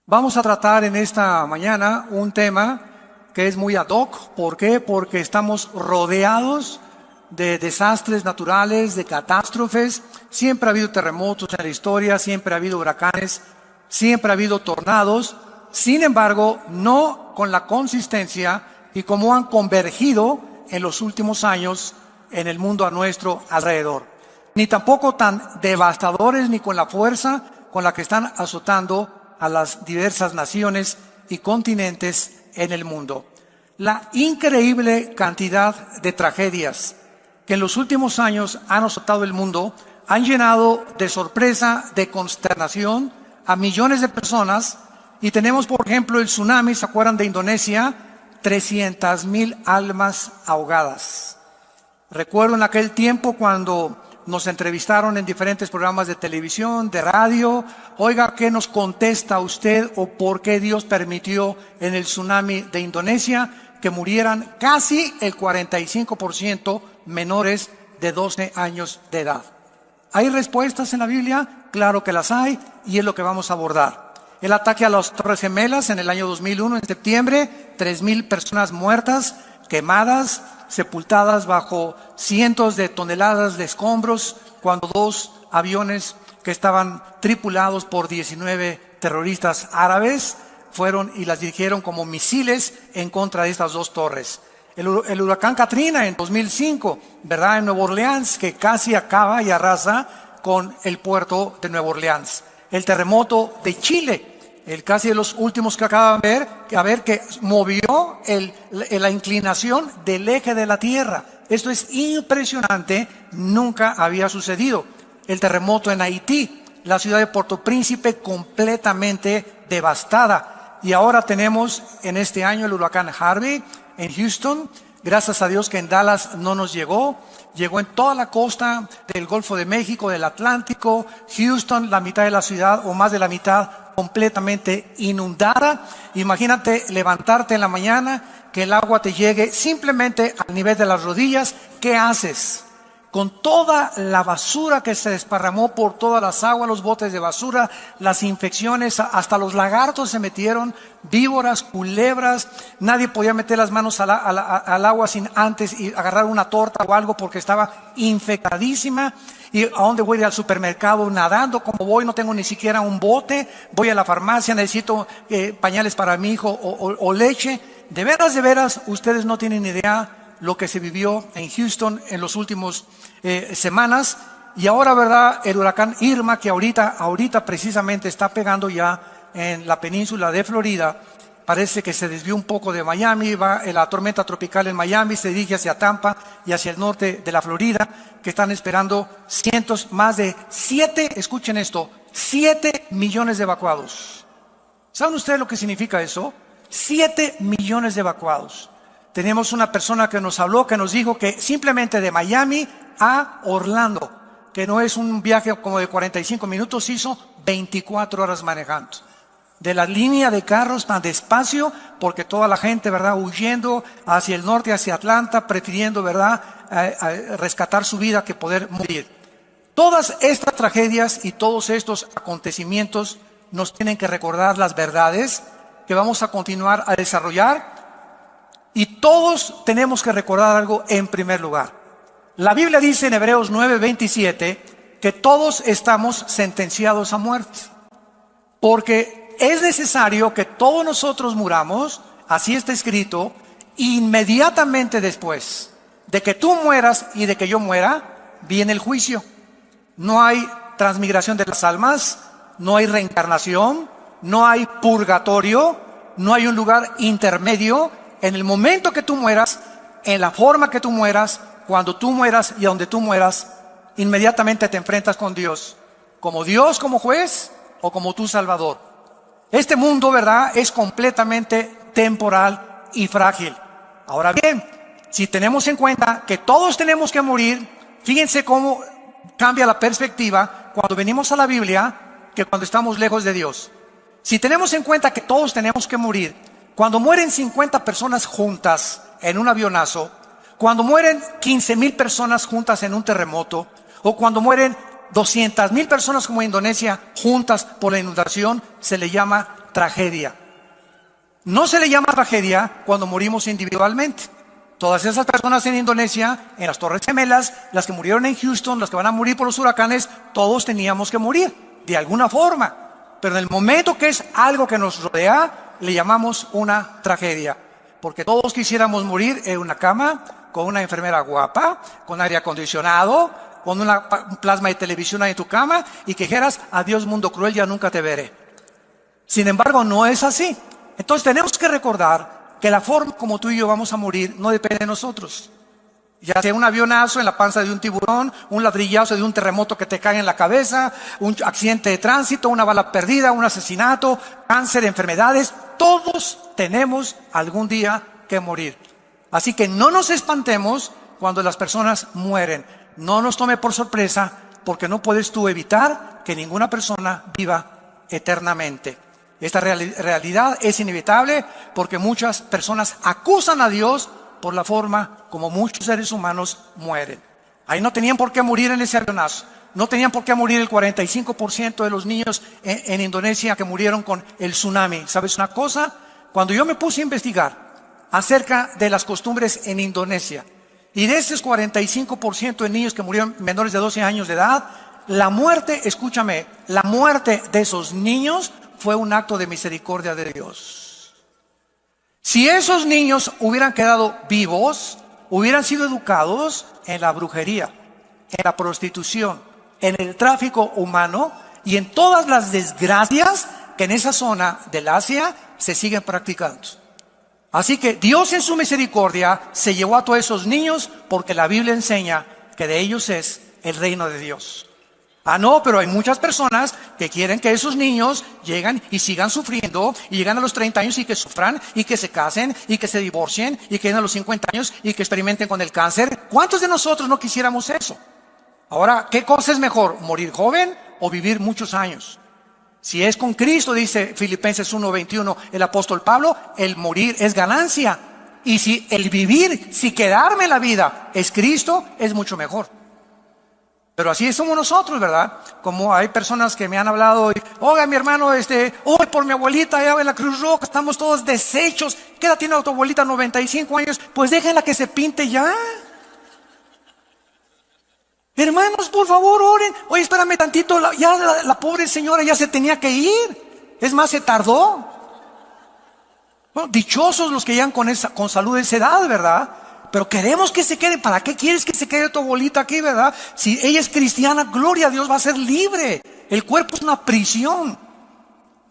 Vamos a tratar en esta mañana un tema que es muy ad hoc. ¿Por qué? Porque estamos rodeados de desastres naturales, de catástrofes. Siempre ha habido terremotos en la historia, siempre ha habido huracanes, siempre ha habido tornados. Sin embargo, no con la consistencia y como han convergido en los últimos años en el mundo a nuestro alrededor. Ni tampoco tan devastadores ni con la fuerza con la que están azotando a las diversas naciones y continentes en el mundo. La increíble cantidad de tragedias que en los últimos años han azotado el mundo han llenado de sorpresa, de consternación a millones de personas. Y tenemos, por ejemplo, el tsunami, ¿se acuerdan de Indonesia? 300,000 almas ahogadas. Recuerdo en aquel tiempo cuando nos entrevistaron en diferentes programas de televisión, de radio. Oiga, ¿qué nos contesta usted o por qué Dios permitió en el tsunami de Indonesia que murieran casi el 45% menores de 12 años de edad? ¿Hay respuestas en la Biblia? Claro que las hay, y es lo que vamos a abordar. El ataque a las Torres Gemelas en el año 2001, en septiembre, 3,000 personas muertas, quemadas, sepultadas bajo cientos de toneladas de escombros, cuando dos aviones que estaban tripulados por 19 terroristas árabes fueron y las dirigieron como misiles en contra de estas dos torres. El huracán Katrina en 2005, ¿verdad? En Nueva Orleans, que casi acaba y arrasa con el puerto de Nueva Orleans. El terremoto de Chile, casi de los últimos que acaban de ver, que movió la inclinación del eje de la Tierra. Esto es impresionante, nunca había sucedido. El terremoto en Haití, la ciudad de Puerto Príncipe completamente devastada. Y ahora tenemos en este año el huracán Harvey en Houston. Gracias a Dios que en Dallas no nos llegó. Llegó en toda la costa del Golfo de México, del Atlántico. Houston, la mitad de la ciudad o más de la mitad completamente inundada. Imagínate levantarte en la mañana, que el agua te llegue simplemente al nivel de las rodillas. ¿Qué haces? Con toda la basura que se desparramó por todas las aguas, los botes de basura, las infecciones, hasta los lagartos se metieron, víboras, culebras. Nadie podía meter las manos al agua sin antes y agarrar una torta o algo porque estaba infectadísima. ¿Y a dónde voy a ir? Al supermercado nadando? Como voy, no tengo ni siquiera un bote. Voy a la farmacia, necesito pañales para mi hijo o leche. De veras, ustedes no tienen idea lo que se vivió en Houston en los últimos semanas. Y ahora, ¿verdad? El huracán Irma, que ahorita precisamente está pegando ya en la península de Florida. Parece que se desvió un poco de Miami, va la tormenta tropical en Miami, se dirige hacia Tampa y hacia el norte de la Florida, que están esperando más de 7 millones de evacuados. ¿Saben ustedes lo que significa eso? 7 millones de evacuados. Tenemos una persona que nos habló, que nos dijo que simplemente de Miami a Orlando, que no es un viaje como de 45 minutos, hizo 24 horas manejando. De la línea de carros tan despacio, porque toda la gente, ¿verdad?, huyendo hacia el norte, hacia Atlanta, prefiriendo, ¿verdad?, rescatar su vida que poder morir. Todas estas tragedias y todos estos acontecimientos nos tienen que recordar las verdades que vamos a continuar a desarrollar. Y todos tenemos que recordar algo en primer lugar. La Biblia dice en Hebreos 9:27 que todos estamos sentenciados a muerte. Porque es necesario que todos nosotros muramos, así está escrito, inmediatamente después de que tú mueras y de que yo muera, viene el juicio. No hay transmigración de las almas, no hay reencarnación, no hay purgatorio, no hay un lugar intermedio. En el momento que tú mueras, en la forma que tú mueras, cuando tú mueras y a donde tú mueras, inmediatamente te enfrentas con Dios. Como Dios, como juez o como tu Salvador. Este mundo, ¿verdad?, es completamente temporal y frágil. Ahora bien, si tenemos en cuenta que todos tenemos que morir, fíjense cómo cambia la perspectiva cuando venimos a la Biblia que cuando estamos lejos de Dios. Si tenemos en cuenta que todos tenemos que morir, cuando mueren 50 personas juntas en un avionazo, cuando mueren 15,000 personas juntas en un terremoto, o cuando mueren 200,000 personas como Indonesia juntas por la inundación, se le llama tragedia. No se le llama tragedia cuando morimos individualmente. Todas esas personas en Indonesia, en las Torres Gemelas, las que murieron en Houston, las que van a morir por los huracanes, todos teníamos que morir, de alguna forma. Pero en el momento que es algo que nos rodea, le llamamos una tragedia. Porque todos quisiéramos morir en una cama, con una enfermera guapa, con aire acondicionado, con un plasma de televisión ahí en tu cama, y que dijeras, adiós mundo cruel, ya nunca te veré. Sin embargo, no es así. Entonces tenemos que recordar que la forma como tú y yo vamos a morir no depende de nosotros. Ya sea un avionazo en la panza de un tiburón, un ladrillazo de un terremoto que te cae en la cabeza, un accidente de tránsito, una bala perdida, un asesinato, cáncer, enfermedades. Todos tenemos algún día que morir. Así que no nos espantemos cuando las personas mueren. No nos tome por sorpresa, porque no puedes tú evitar que ninguna persona viva eternamente. Esta realidad es inevitable porque muchas personas acusan a Dios por la forma como muchos seres humanos mueren. Ahí no tenían por qué morir en ese avionazo. No tenían por qué morir el 45% de los niños en Indonesia que murieron con el tsunami. ¿Sabes una cosa? Cuando yo me puse a investigar acerca de las costumbres en Indonesia, y de esos 45% de niños que murieron menores de 12 años de edad, la muerte, escúchame, la muerte de esos niños fue un acto de misericordia de Dios. Si esos niños hubieran quedado vivos, hubieran sido educados en la brujería, en la prostitución, en el tráfico humano y en todas las desgracias que en esa zona del Asia se siguen practicando. Así que Dios en su misericordia se llevó a todos esos niños, porque la Biblia enseña que de ellos es el reino de Dios. Ah, no, pero hay muchas personas que quieren que esos niños lleguen y sigan sufriendo, y llegan a los 30 años y que sufran, y que se casen, y que se divorcien, y que lleguen a los 50 años y que experimenten con el cáncer. ¿Cuántos de nosotros no quisiéramos eso? Ahora, ¿qué cosa es mejor? ¿Morir joven o vivir muchos años? Si es con Cristo, dice Filipenses 1:21 el apóstol Pablo, el morir es ganancia. Y si el vivir, si quedarme en la vida es Cristo, es mucho mejor. Pero así somos nosotros, ¿verdad? Como hay personas que me han hablado, oiga mi hermano, hoy por mi abuelita allá en la Cruz Roja, estamos todos deshechos. ¿Qué edad tiene tu abuelita? 95 años. Pues déjenla que se pinte ya. Hermanos, por favor, oren. Oye, espérame tantito, la pobre señora ya se tenía que ir. Es más, se tardó. Bueno, dichosos los que llegan con salud de esa edad, ¿verdad? Pero queremos que se quede. ¿Para qué quieres que se quede tu abuelita aquí, verdad? Si ella es cristiana, gloria a Dios, va a ser libre. El cuerpo es una prisión.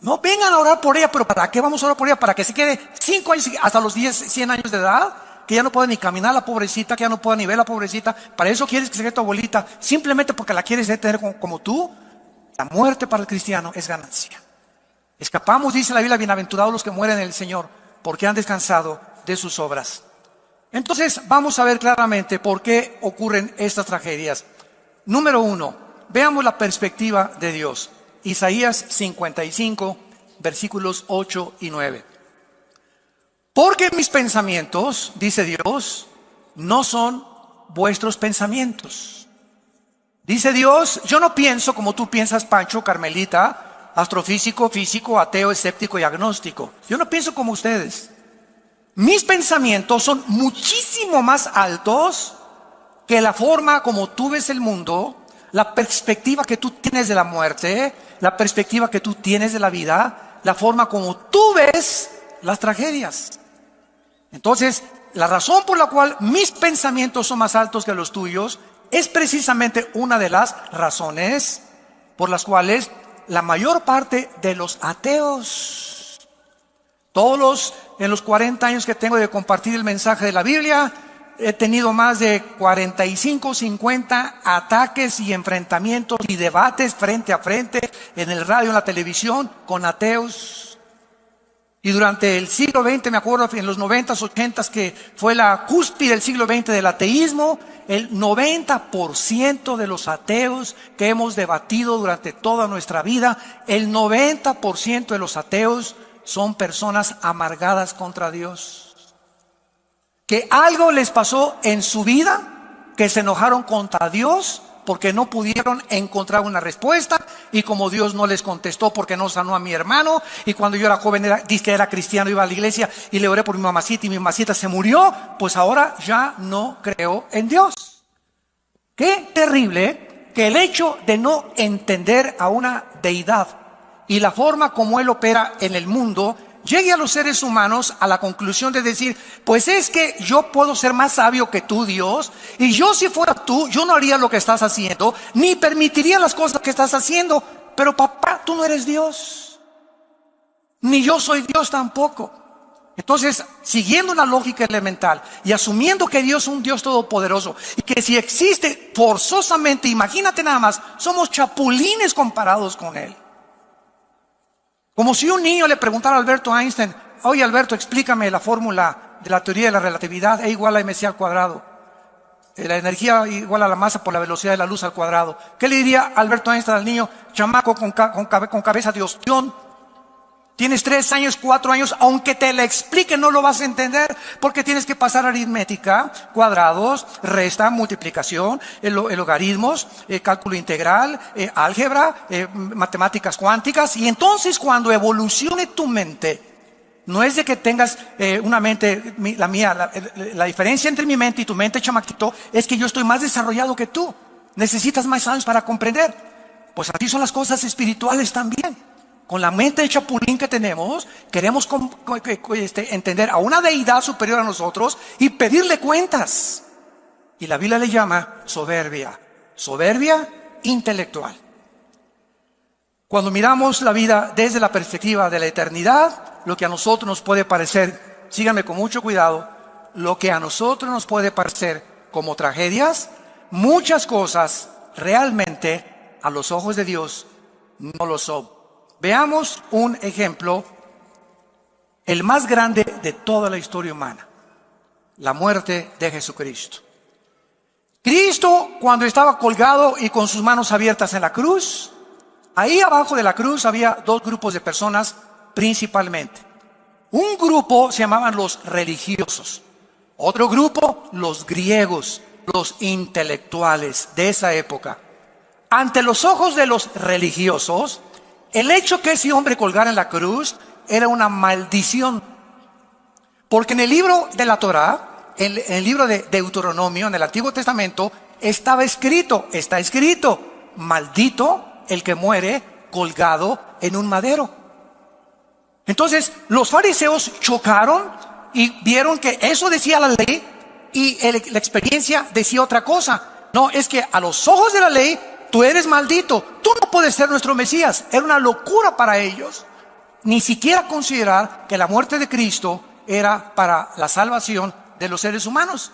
No vengan a orar por ella, pero ¿para qué vamos a orar por ella? Para que se quede 5 años, hasta los 10, 100 años de edad. Que ya no pueda ni caminar la pobrecita, que ya no pueda ni ver la pobrecita. ¿Para eso quieres que se quede tu abuelita? Simplemente porque la quieres tener como tú. La muerte para el cristiano es ganancia. Escapamos, dice la Biblia, bienaventurados los que mueren en el Señor, porque han descansado de sus obras. Entonces vamos a ver claramente por qué ocurren estas tragedias. Número 1, veamos la perspectiva de Dios. Isaías 55, versículos 8 y 9. Porque mis pensamientos, dice Dios, no son vuestros pensamientos. Dice Dios, yo no pienso como tú piensas, Pancho, Carmelita, astrofísico, físico, ateo, escéptico y agnóstico. Yo no pienso como ustedes. Mis pensamientos son muchísimo más altos que la forma como tú ves el mundo, la perspectiva que tú tienes de la muerte, la perspectiva que tú tienes de la vida, la forma como tú ves las tragedias. Entonces, la razón por la cual mis pensamientos son más altos que los tuyos es precisamente una de las razones por las cuales la mayor parte de los ateos, en los 40 años que tengo de compartir el mensaje de la Biblia, he tenido más de 45, 50 ataques y enfrentamientos y debates frente a frente en el radio, en la televisión, con ateos. Y durante el siglo XX, me acuerdo en los 90s, 80s, que fue la cúspide del siglo XX del ateísmo, el 90% de los ateos que hemos debatido durante toda nuestra vida, el 90% de los ateos son personas amargadas contra Dios. Que algo les pasó en su vida, que se enojaron contra Dios porque no pudieron encontrar una respuesta, y como Dios no les contestó porque no sanó a mi hermano, y cuando yo era joven dije que era cristiano, iba a la iglesia y le oré por mi mamacita y mi mamacita se murió, pues ahora ya no creo en Dios. Qué terrible que el hecho de no entender a una deidad y la forma como Él opera en el mundo llegue a los seres humanos a la conclusión de decir, pues es que yo puedo ser más sabio que tú, Dios, y yo si fuera tú, yo no haría lo que estás haciendo, ni permitiría las cosas que estás haciendo. Pero papá, tú no eres Dios, ni yo soy Dios tampoco. Entonces, siguiendo una lógica elemental y asumiendo que Dios es un Dios todopoderoso y que si existe forzosamente, imagínate nada más, somos chapulines comparados con Él. Como si un niño le preguntara a Alberto Einstein, oye Alberto, explícame la fórmula de la teoría de la relatividad, E igual a mc al cuadrado, la energía igual a la masa por la velocidad de la luz al cuadrado. ¿Qué le diría Alberto Einstein al niño, chamaco con cabeza de ostión? Tienes 3 años, 4 años, aunque te la explique no lo vas a entender, porque tienes que pasar aritmética, cuadrados, resta, multiplicación, logaritmos, cálculo integral, álgebra, matemáticas cuánticas. Y entonces cuando evolucione tu mente, no es de que tengas una mente, la mía, la diferencia entre mi mente y tu mente, chamaquito, es que yo estoy más desarrollado que tú. Necesitas más años para comprender. Pues así son las cosas espirituales también. Con la mente de chapulín que tenemos, queremos entender a una deidad superior a nosotros y pedirle cuentas. Y la Biblia le llama soberbia, soberbia intelectual. Cuando miramos la vida desde la perspectiva de la eternidad, lo que a nosotros nos puede parecer, síganme con mucho cuidado, lo que a nosotros nos puede parecer como tragedias, muchas cosas realmente a los ojos de Dios no lo son. Veamos un ejemplo, el más grande de toda la historia humana, la muerte de Jesucristo. Cristo, cuando estaba colgado y con sus manos abiertas en la cruz, ahí abajo de la cruz había 2 grupos de personas principalmente. Un grupo se llamaban los religiosos, otro grupo los griegos, los intelectuales de esa época. Ante los ojos de los religiosos, el hecho que ese hombre colgara en la cruz era una maldición. Porque en el libro de la Torá, en el libro de Deuteronomio, en el Antiguo Testamento, está escrito, maldito el que muere colgado en un madero. Entonces, los fariseos chocaron y vieron que eso decía la ley y la experiencia decía otra cosa. No, es que a los ojos de la ley, tú eres maldito, tú no puedes ser nuestro Mesías. Era una locura para ellos, ni siquiera considerar que la muerte de Cristo era para la salvación de los seres humanos.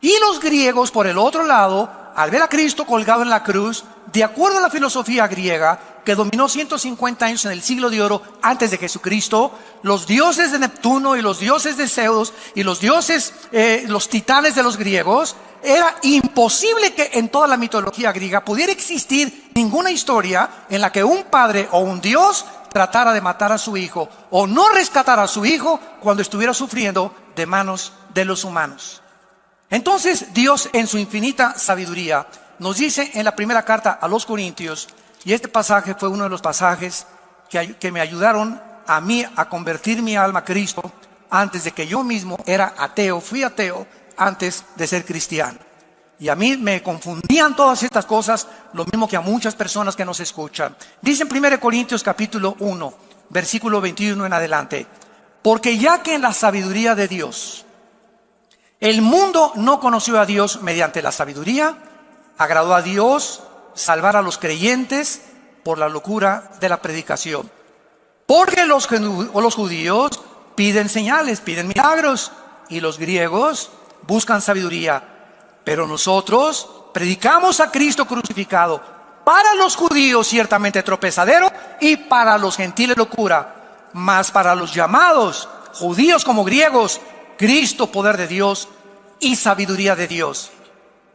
Y los griegos, por el otro lado, al ver a Cristo colgado en la cruz, de acuerdo a la filosofía griega, que dominó 150 años en el siglo de oro antes de Jesucristo, los dioses de Neptuno y los dioses de Zeus y los dioses, los titanes de los griegos, era imposible que en toda la mitología griega pudiera existir ninguna historia en la que un padre o un dios tratara de matar a su hijo o no rescatara a su hijo cuando estuviera sufriendo de manos de los humanos. Entonces Dios, en su infinita sabiduría, nos dice en la primera carta a los Corintios, y este pasaje fue uno de los pasajes que me ayudaron a mí a convertir mi alma a Cristo antes de que yo mismo era ateo, fui ateo antes de ser cristiano. Y a mí me confundían todas estas cosas, lo mismo que a muchas personas que nos escuchan. Dice en 1 Corintios capítulo 1, versículo 21 en adelante: porque ya que en la sabiduría de Dios, el mundo no conoció a Dios mediante la sabiduría, agradó a Dios salvar a los creyentes por la locura de la predicación. Porque los judíos piden señales, piden milagros, y los griegos buscan sabiduría. Pero nosotros predicamos a Cristo crucificado, para los judíos ciertamente tropezadero, y para los gentiles locura, mas para los llamados, judíos como griegos, Cristo poder de Dios y sabiduría de Dios.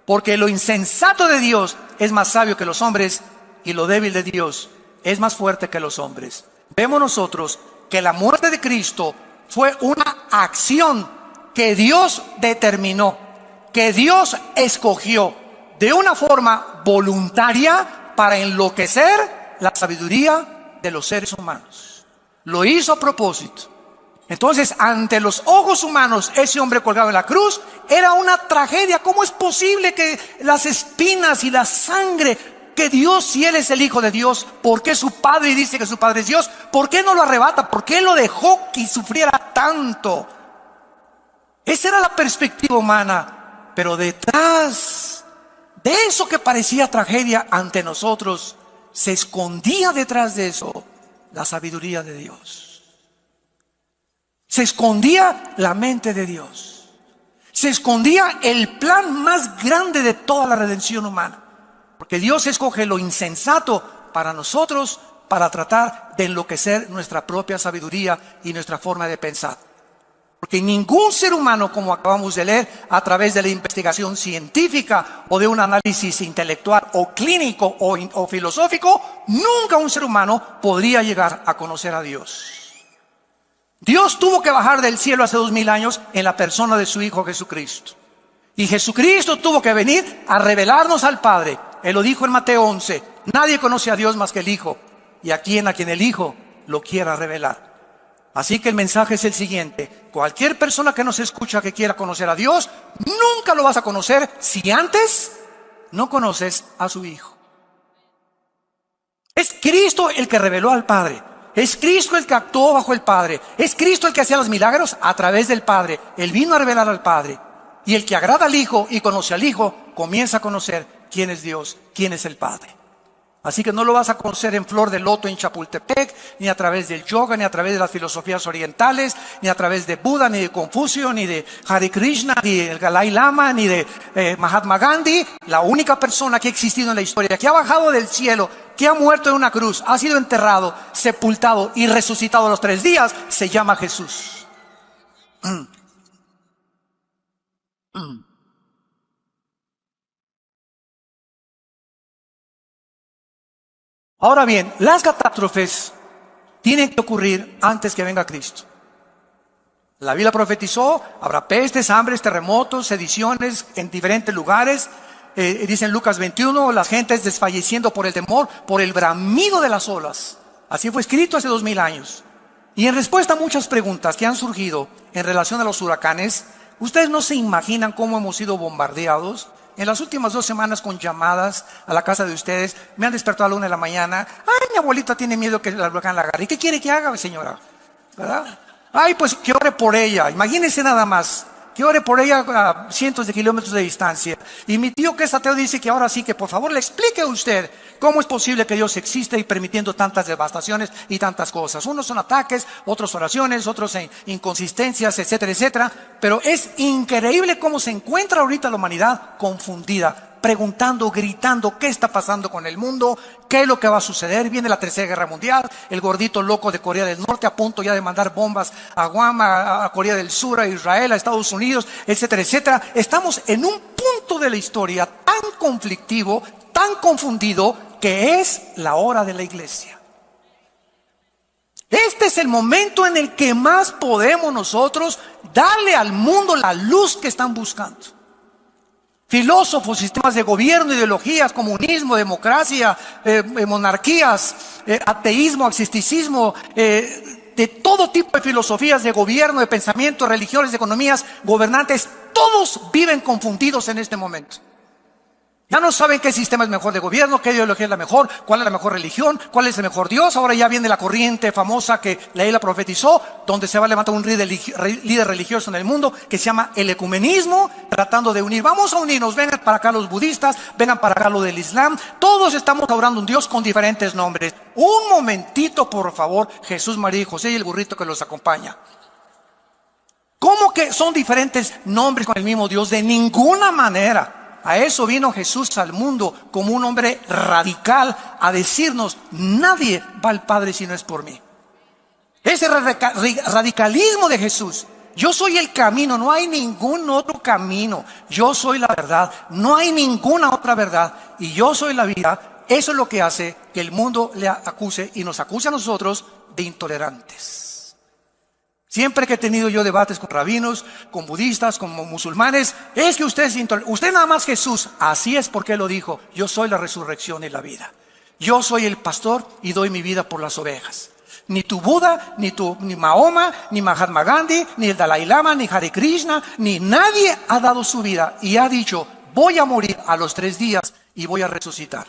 Porque lo insensato de Dios es más sabio que los hombres, y lo débil de Dios es más fuerte que los hombres. Vemos nosotros que la muerte de Cristo fue una acción que Dios determinó, que Dios escogió. de una forma voluntaria para enloquecer la sabiduría de los seres humanos. Lo hizo a propósito. Entonces, ante los ojos humanos, ese hombre colgado en la cruz era una tragedia. ¿Cómo es posible que las espinas y la sangre, que Dios, si Él es el Hijo de Dios, ¿por qué su Padre dice que su Padre es Dios? ¿Por qué no lo arrebata? ¿Por qué lo dejó que sufriera tanto? Esa era la perspectiva humana. Pero detrás de eso que parecía tragedia ante nosotros, se escondía detrás de eso la sabiduría de Dios. Se escondía la mente de Dios. Se escondía el plan más grande de toda la redención humana. Porque Dios escoge lo insensato para nosotros, para tratar de enloquecer nuestra propia sabiduría y nuestra forma de pensar. Porque ningún ser humano, como acabamos de leer, a través de la investigación científica o de un análisis intelectual o clínico o filosófico, nunca un ser humano podría llegar a conocer a Dios. Dios tuvo que bajar del cielo hace 2000 años en la persona de su Hijo Jesucristo. Y Jesucristo tuvo que venir a revelarnos al Padre. Él lo dijo en Mateo 11. Nadie conoce a Dios más que el Hijo, y a quien el Hijo lo quiera revelar. Así que el mensaje es el siguiente: cualquier persona que nos escucha que quiera conocer a Dios, nunca lo vas a conocer si antes no conoces a su Hijo. Es Cristo el que reveló al Padre. Es Cristo el que actuó bajo el Padre. Es Cristo el que hacía los milagros a través del Padre. Él vino a revelar al Padre. Y el que agrada al Hijo y conoce al Hijo, comienza a conocer quién es Dios, quién es el Padre. Así que no lo vas a conocer en flor de loto en Chapultepec, ni a través del yoga, ni a través de las filosofías orientales, ni a través de Buda, ni de Confucio, ni de Hare Krishna, ni del Dalai Lama, ni de Mahatma Gandhi. La única persona que ha existido en la historia, que ha bajado del cielo, que ha muerto en una cruz, ha sido enterrado, sepultado y resucitado a los 3 días, se llama Jesús. Ahora bien, las catástrofes tienen que ocurrir antes que venga Cristo. La Biblia profetizó: habrá pestes, hambres, terremotos, sediciones en diferentes lugares. Dice en Lucas 21, las gentes desfalleciendo por el temor, por el bramido de las olas. Así fue escrito hace 2000 años. Y en respuesta a muchas preguntas que han surgido en relación a los huracanes, ustedes no se imaginan cómo hemos sido bombardeados. En las últimas 2 semanas, con llamadas a la casa de ustedes, me han despertado a la 1 de la mañana. Ay, mi abuelita tiene miedo que el huracán la agarre. ¿Y qué quiere que haga, señora? ¿Verdad? Ay, pues que ore por ella. Imagínense nada más. Que ore por ella a cientos de kilómetros de distancia. Y mi tío, que es ateo, dice que ahora sí, que por favor le explique a usted cómo es posible que Dios exista y permitiendo tantas devastaciones y tantas cosas. Unos son ataques, otros oraciones, otros inconsistencias, etcétera, etcétera. Pero es increíble cómo se encuentra ahorita la humanidad confundida, preguntando, gritando: ¿qué está pasando con el mundo? ¿Qué es lo que va a suceder? Viene la Tercera Guerra Mundial, el gordito loco de Corea del Norte a punto ya de mandar bombas a Guam, a Corea del Sur, a Israel, a Estados Unidos, etcétera, etcétera. Estamos en un punto de la historia tan conflictivo, tan confundido, que es la hora de la iglesia. Este es el momento en el que más podemos nosotros darle al mundo la luz que están buscando. Filósofos, sistemas de gobierno, ideologías, comunismo, democracia, monarquías, ateísmo, agnosticismo, de todo tipo de filosofías de gobierno, de pensamiento, religiones, de economías, gobernantes, todos viven confundidos en este momento. Ya no saben qué sistema es mejor de gobierno, qué ideología es la mejor, cuál es la mejor religión, cuál es el mejor Dios. Ahora ya viene la corriente famosa que la Biblia profetizó, donde se va a levantar un líder religioso en el mundo que se llama el ecumenismo, tratando de unir. Vamos a unirnos, vengan para acá los budistas, vengan para acá los del Islam. Todos estamos adorando a un Dios con diferentes nombres. Un momentito, por favor, Jesús, María y José y el burrito que los acompaña. ¿Cómo que son diferentes nombres con el mismo Dios? De ninguna manera. A eso vino Jesús al mundo, como un hombre radical, a decirnos: nadie va al Padre si no es por mí. Ese radicalismo de Jesús: yo soy el camino, no hay ningún otro camino. Yo soy la verdad, no hay ninguna otra verdad. Y yo soy la vida. Eso es lo que hace que el mundo le acuse y nos acuse a nosotros de intolerantes. Siempre que he tenido yo debates con rabinos, con budistas, con musulmanes, es que usted es intolerante. Usted nada más Jesús. Así es porque Él lo dijo. Yo soy la resurrección y la vida. Yo soy el pastor y doy mi vida por las ovejas. Ni tu Buda, ni Mahoma, ni Mahatma Gandhi, ni el Dalai Lama, ni Hare Krishna, ni nadie ha dado su vida y ha dicho, voy a morir a los 3 días y voy a resucitar.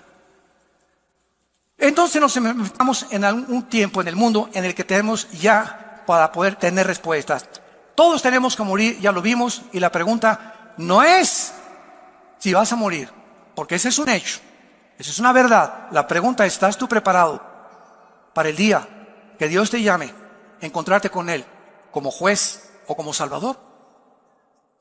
Entonces nos enfrentamos en algún tiempo en el mundo en el que tenemos ya para poder tener respuestas. Todos tenemos que morir, ya lo vimos, y la pregunta no es si vas a morir, porque ese es un hecho, esa es una verdad. La pregunta es, ¿estás tú preparado para el día que Dios te llame, encontrarte con Él como juez o como salvador?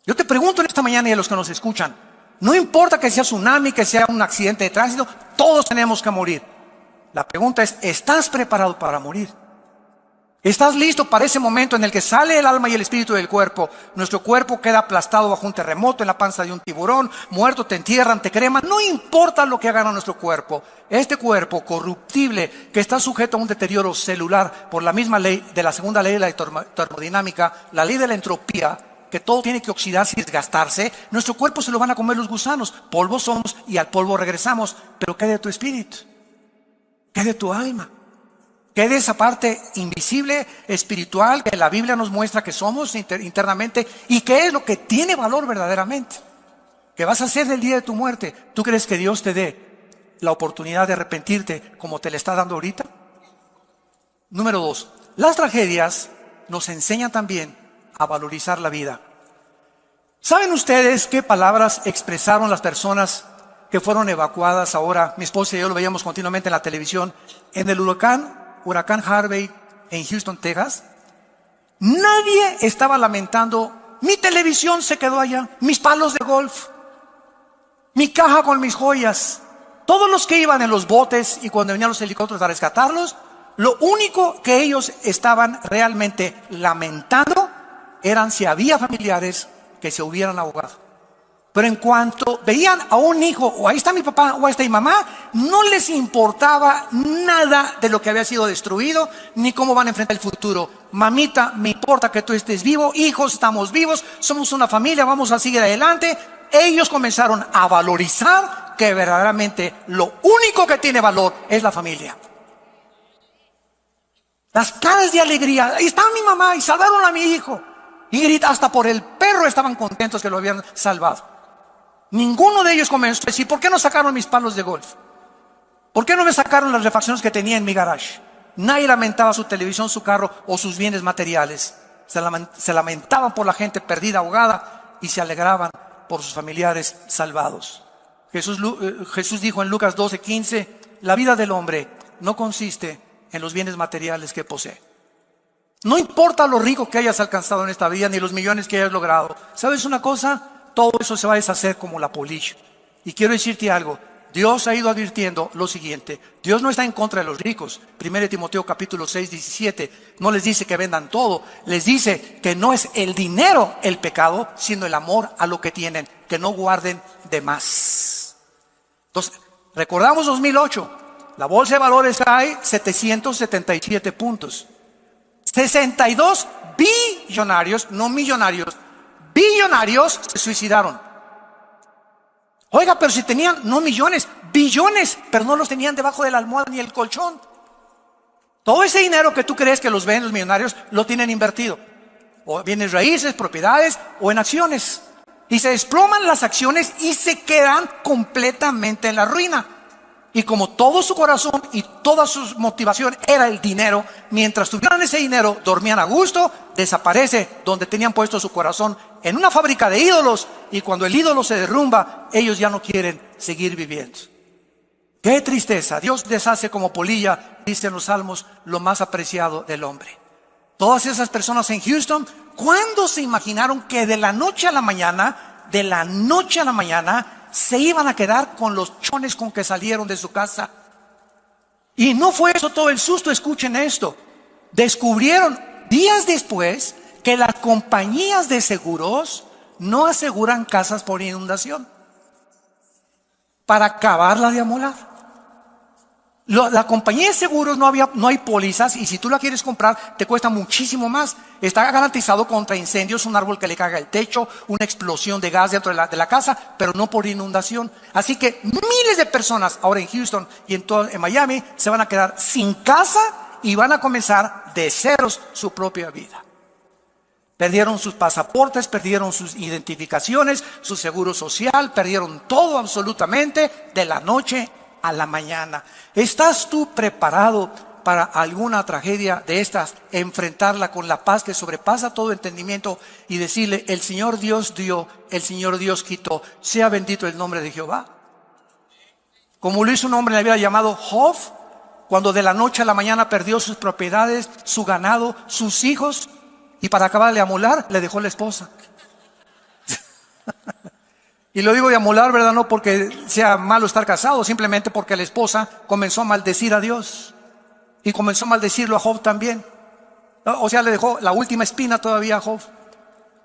Yo te pregunto en esta mañana y a los que nos escuchan, no importa que sea tsunami, que sea un accidente de tránsito, todos tenemos que morir. La pregunta es, ¿estás preparado para morir? ¿Estás listo para ese momento en el que sale el alma y el espíritu del cuerpo? Nuestro cuerpo queda aplastado bajo un terremoto, en la panza de un tiburón, muerto, te entierran, te creman. No importa lo que hagan a nuestro cuerpo. Este cuerpo corruptible que está sujeto a un deterioro celular por la misma ley de la segunda ley de la termodinámica, la ley de la entropía, que todo tiene que oxidarse y desgastarse, nuestro cuerpo se lo van a comer los gusanos. Polvo somos y al polvo regresamos. Pero ¿qué de tu espíritu? ¿Qué de tu alma? ¿Qué de esa parte invisible, espiritual, que la Biblia nos muestra que somos internamente? ¿Y qué es lo que tiene valor verdaderamente? ¿Qué vas a hacer del día de tu muerte? ¿Tú crees que Dios te dé la oportunidad de arrepentirte como te le está dando ahorita? Número 2. Las tragedias nos enseñan también a valorizar la vida. ¿Saben ustedes qué palabras expresaron las personas que fueron evacuadas ahora? Mi esposa y yo lo veíamos continuamente en la televisión. En el huracán Harvey en Houston, Texas, nadie estaba lamentando, mi televisión se quedó allá, mis palos de golf, mi caja con mis joyas. Todos los que iban en los botes y cuando venían los helicópteros a rescatarlos, lo único que ellos estaban realmente lamentando eran si había familiares que se hubieran ahogado. Pero en cuanto veían a un hijo, o ahí está mi papá, o ahí está mi mamá, no les importaba nada de lo que había sido destruido, ni cómo van a enfrentar el futuro. Mamita, me importa que tú estés vivo, hijos, estamos vivos, somos una familia, vamos a seguir adelante. Ellos comenzaron a valorizar que verdaderamente lo único que tiene valor es la familia. Las caras de alegría, ahí está mi mamá, y salvaron a mi hijo. Y grita, hasta por el perro estaban contentos que lo habían salvado. Ninguno de ellos comenzó a decir, ¿por qué no sacaron mis palos de golf? ¿Por qué no me sacaron las refacciones que tenía en mi garage? Nadie lamentaba su televisión, su carro o sus bienes materiales. Se lamentaban por la gente perdida, ahogada, y se alegraban por sus familiares salvados. Jesús dijo en Lucas 12:15, la vida del hombre no consiste en los bienes materiales que posee. No importa lo rico que hayas alcanzado en esta vida, ni los millones que hayas logrado. ¿Sabes una cosa? Todo eso se va a deshacer como la polilla. Y quiero decirte algo, Dios ha ido advirtiendo lo siguiente, Dios no está en contra de los ricos. 1 Timoteo capítulo 6:17, no les dice que vendan todo, les dice que no es el dinero el pecado, sino el amor a lo que tienen, que no guarden de más. Entonces, recordamos 2008, la bolsa de valores cae 777 puntos. 62 billonarios, no millonarios, billonarios se suicidaron. Oiga, pero si tenían, no millones, billones, pero no los tenían debajo de la almohada ni el colchón. Todo ese dinero que tú crees que los ven los millonarios, lo tienen invertido. O bienes raíces, propiedades o en acciones. Y se desploman las acciones y se quedan completamente en la ruina. Y como todo su corazón y toda su motivación era el dinero, mientras tuvieran ese dinero, dormían a gusto, desaparece donde tenían puesto su corazón en una fábrica de ídolos. Y cuando el ídolo se derrumba, ellos ya no quieren seguir viviendo. ¡Qué tristeza! Dios deshace como polilla, dicen los salmos, lo más apreciado del hombre. Todas esas personas en Houston, ¿cuándo se imaginaron que de la noche a la mañana, se iban a quedar con los chones con que salieron de su casa? Y no fue eso todo el susto, escuchen esto. Descubrieron días después que las compañías de seguros no aseguran casas por inundación para acabarla de amolar. La compañía de seguros no hay pólizas, y si tú la quieres comprar te cuesta muchísimo más. Está garantizado contra incendios, un árbol que le caiga el techo, una explosión de gas dentro de la casa, pero no por inundación. Así que miles de personas ahora en Houston y en Miami se van a quedar sin casa y van a comenzar de ceros su propia vida. Perdieron sus pasaportes, perdieron sus identificaciones, su seguro social, perdieron todo absolutamente de la noche a la mañana. ¿Estás tú preparado para alguna tragedia de estas? Enfrentarla con la paz que sobrepasa todo entendimiento y decirle: el Señor Dios dio, el Señor Dios quitó, sea bendito el nombre de Jehová. Como lo hizo un hombre en la Biblia llamado Job, cuando de la noche a la mañana perdió sus propiedades, su ganado, sus hijos, y para acabar de amolar le dejó la esposa. Y lo digo de amolar, ¿verdad? No porque sea malo estar casado, simplemente porque la esposa comenzó a maldecir a Dios. Y comenzó a maldecirlo a Job también. O sea, le dejó la última espina todavía a Job.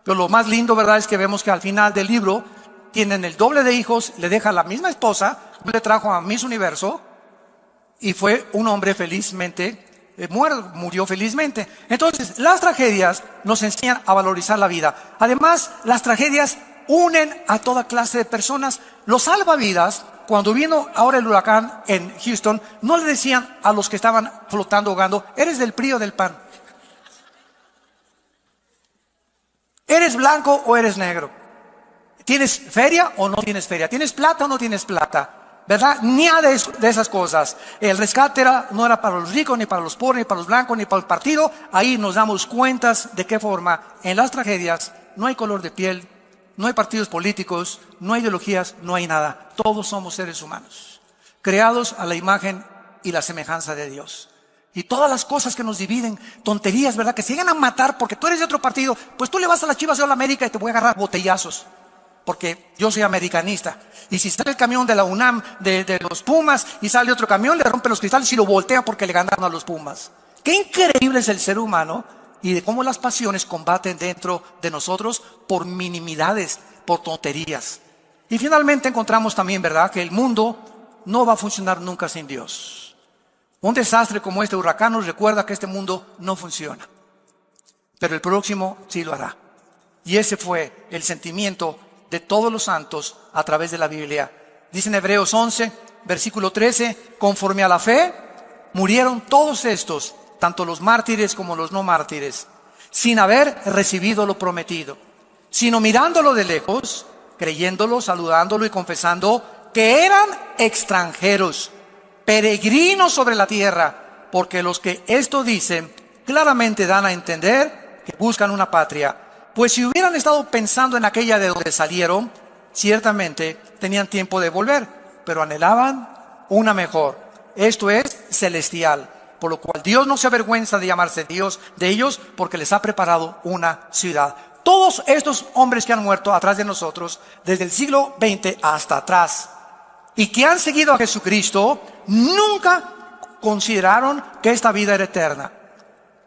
Pero lo más lindo, ¿verdad?, es que vemos que al final del libro tienen el doble de hijos, le deja la misma esposa, le trajo a Miss Universo, y fue un hombre felizmente murió felizmente. Entonces, las tragedias nos enseñan a valorizar la vida. Además, las tragedias unen a toda clase de personas. Los salvavidas, cuando vino ahora el huracán en Houston, no le decían a los que estaban flotando, ahogando: ¿eres del PRI o del PAN? ¿Eres blanco o eres negro? ¿Tienes feria o no tienes feria? ¿Tienes plata o no tienes plata? ¿Verdad? Ni de esas cosas. El rescate no era para los ricos, ni para los pobres, ni para los blancos, ni para el partido. Ahí nos damos cuentas de qué forma en las tragedias no hay color de piel, no hay partidos políticos, no hay ideologías, no hay nada. Todos somos seres humanos, creados a la imagen y la semejanza de Dios. Y todas las cosas que nos dividen, tonterías, ¿verdad?, que se llegan a matar porque tú eres de otro partido. Pues tú le vas a las Chivas o a la América y te voy a agarrar botellazos, porque yo soy americanista. Y si sale el camión de la UNAM de los Pumas y sale otro camión, le rompe los cristales y lo voltea porque le ganaron a los Pumas. Qué increíble es el ser humano, y de cómo las pasiones combaten dentro de nosotros por minimidades, por tonterías. Y finalmente encontramos también, ¿verdad?, que el mundo no va a funcionar nunca sin Dios. Un desastre como este huracán nos recuerda que este mundo no funciona, pero el próximo sí lo hará. Y ese fue el sentimiento de todos los santos a través de la Biblia. Dice en Hebreos 11, versículo 13: conforme a la fe murieron todos estos, tanto los mártires como los no mártires, sin haber recibido lo prometido, sino mirándolo de lejos, creyéndolo, saludándolo y confesando que eran extranjeros, peregrinos sobre la tierra, porque los que esto dicen claramente dan a entender que buscan una patria. Pues si hubieran estado pensando en aquella de donde salieron, ciertamente tenían tiempo de volver, pero anhelaban una mejor, esto es, celestial. Por lo cual Dios no se avergüenza de llamarse Dios de ellos, porque les ha preparado una ciudad. Todos estos hombres que han muerto atrás de nosotros, desde el siglo XX hasta atrás, y que han seguido a Jesucristo, nunca consideraron que esta vida era eterna.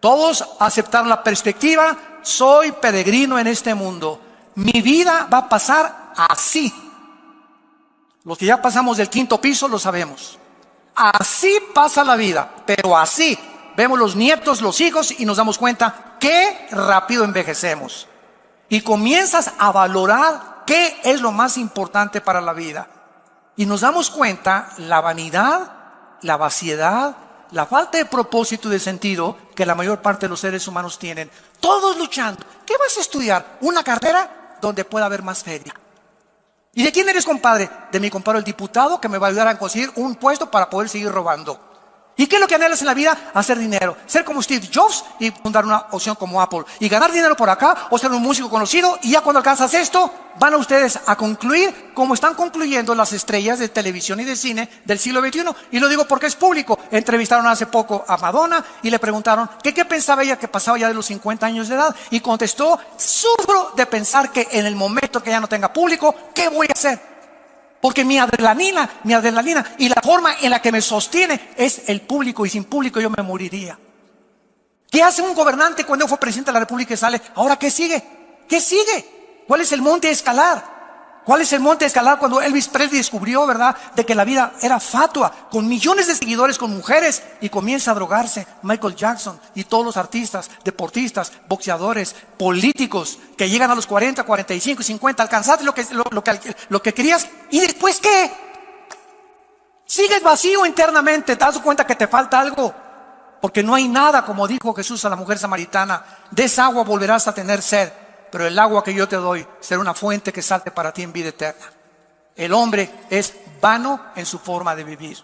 Todos aceptaron la perspectiva: soy peregrino en este mundo, mi vida va a pasar así. Los que ya pasamos del 5º piso lo sabemos. Así pasa la vida, pero así. Vemos los nietos, los hijos, y nos damos cuenta qué rápido envejecemos. Y comienzas a valorar qué es lo más importante para la vida. Y nos damos cuenta la vanidad, la vaciedad, la falta de propósito y de sentido que la mayor parte de los seres humanos tienen. Todos luchando. ¿Qué vas a estudiar? Una carrera donde pueda haber más feria. ¿Y de quién eres compadre? De mi compadre el diputado, que me va a ayudar a conseguir un puesto para poder seguir robando. ¿Y qué es lo que anhelas en la vida? Hacer dinero, ser como Steve Jobs y fundar una opción como Apple, y ganar dinero por acá, o ser un músico conocido. Y ya cuando alcanzas esto, van a ustedes a concluir como están concluyendo las estrellas de televisión y de cine del siglo XXI. Y lo digo porque es público. Entrevistaron hace poco a Madonna y le preguntaron que qué pensaba ella que pasaba ya de los 50 años de edad, y contestó: sufro de pensar que en el momento que ya no tenga público, ¿qué voy a hacer? Porque mi adrenalina y la forma en la que me sostiene es el público, y sin público yo me moriría. ¿Qué hace un gobernante cuando fue presidente de la República y sale? ¿Ahora qué sigue? ¿Qué sigue? ¿Cuál es el monte a escalar? ¿Cuál es el monte a escalar? Cuando Elvis Presley descubrió, ¿verdad?, de que la vida era fatua, con millones de seguidores, con mujeres, y comienza a drogarse. Michael Jackson y todos los artistas, deportistas, boxeadores, políticos, que llegan a los 40, 45 y 50, alcanzaste lo que querías, ¿y después qué? Sigues vacío internamente, te das cuenta que te falta algo, porque no hay nada, como dijo Jesús a la mujer samaritana, de esa agua volverás a tener sed, pero el agua que yo te doy será una fuente que salte para ti en vida eterna. El hombre es vano en su forma de vivir.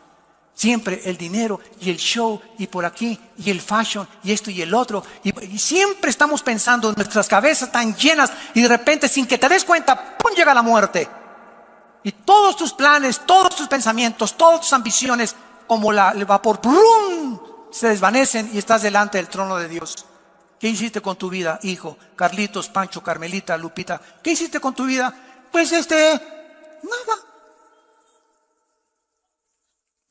Siempre el dinero y el show y por aquí y el fashion y esto y el otro. Y siempre estamos pensando, nuestras cabezas están llenas y de repente sin que te des cuenta, ¡pum!, llega la muerte. Y todos tus planes, todos tus pensamientos, todas tus ambiciones, como el vapor, ¡prum!, se desvanecen y estás delante del trono de Dios. ¿Qué hiciste con tu vida, hijo? Carlitos, Pancho, Carmelita, Lupita. ¿Qué hiciste con tu vida? Pues nada.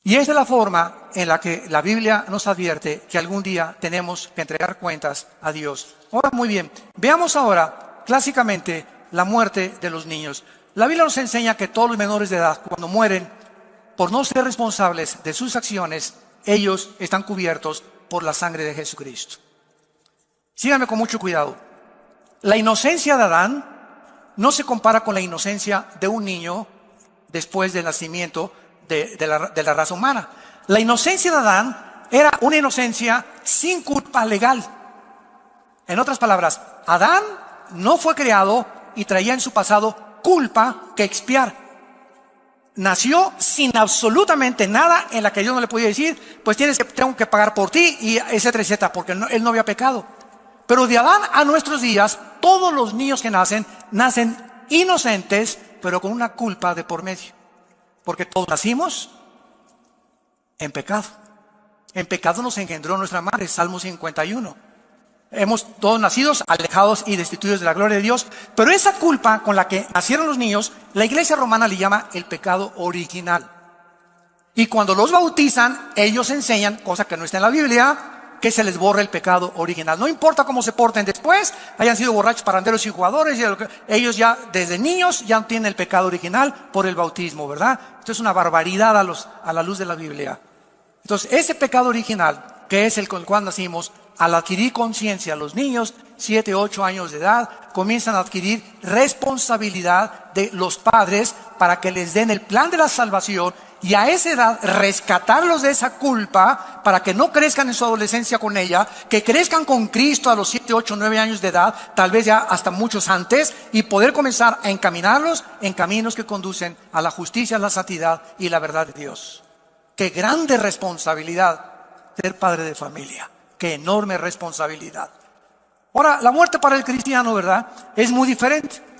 Y esa es la forma en la que la Biblia nos advierte que algún día tenemos que entregar cuentas a Dios. Ahora, muy bien, veamos ahora clásicamente la muerte de los niños. La Biblia nos enseña que todos los menores de edad, cuando mueren, por no ser responsables de sus acciones, ellos están cubiertos por la sangre de Jesucristo. Síganme con mucho cuidado. La inocencia de Adán no se compara con la inocencia de un niño después del nacimiento de la raza humana. La inocencia de Adán era una inocencia sin culpa legal. En otras palabras, Adán no fue creado y traía en su pasado culpa que expiar. Nació sin absolutamente nada en la que Dios no le podía decir, pues tengo que pagar por ti, y etcétera, etcétera, porque él no había pecado. Pero de Adán a nuestros días, todos los niños que nacen inocentes, pero con una culpa de por medio. Porque todos nacimos en pecado. En pecado nos engendró nuestra madre, Salmo 51. Hemos todos nacidos alejados y destituidos de la gloria de Dios. Pero esa culpa con la que nacieron los niños, la Iglesia romana le llama el pecado original. Y cuando los bautizan, ellos enseñan, cosa que no está en la Biblia, que se les borra el pecado original. No importa cómo se porten después, hayan sido borrachos, parranderos y jugadores, ellos ya desde niños ya tienen el pecado original por el bautismo, ¿verdad? Esto es una barbaridad a la luz de la Biblia. Entonces, ese pecado original, que es el con el cual nacimos, al adquirir conciencia, los niños, 7, 8 años de edad, comienzan a adquirir responsabilidad de los padres para que les den el plan de la salvación, y a esa edad rescatarlos de esa culpa para que no crezcan en su adolescencia con ella, que crezcan con Cristo a los 7, 8, 9 años de edad, tal vez ya hasta muchos antes, y poder comenzar a encaminarlos en caminos que conducen a la justicia, la santidad y la verdad de Dios. Qué grande responsabilidad ser padre de familia, qué enorme responsabilidad. Ahora, la muerte para el cristiano, ¿verdad?, es muy diferente.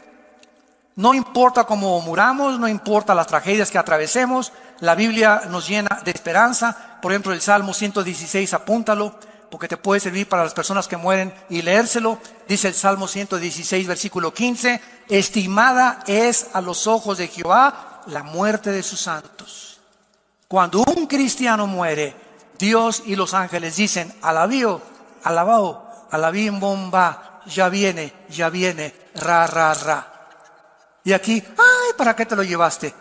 No importa cómo muramos, no importa las tragedias que atravesemos, la Biblia nos llena de esperanza. Por ejemplo, el Salmo 116, apúntalo, porque te puede servir para las personas que mueren y leérselo. Dice el Salmo 116, versículo 15, estimada es a los ojos de Jehová la muerte de sus santos. Cuando un cristiano muere, Dios y los ángeles dicen, alabío, alabao, alabim bomba, ya viene, ra, ra, ra. Y aquí, ay, ¿para qué te lo llevaste?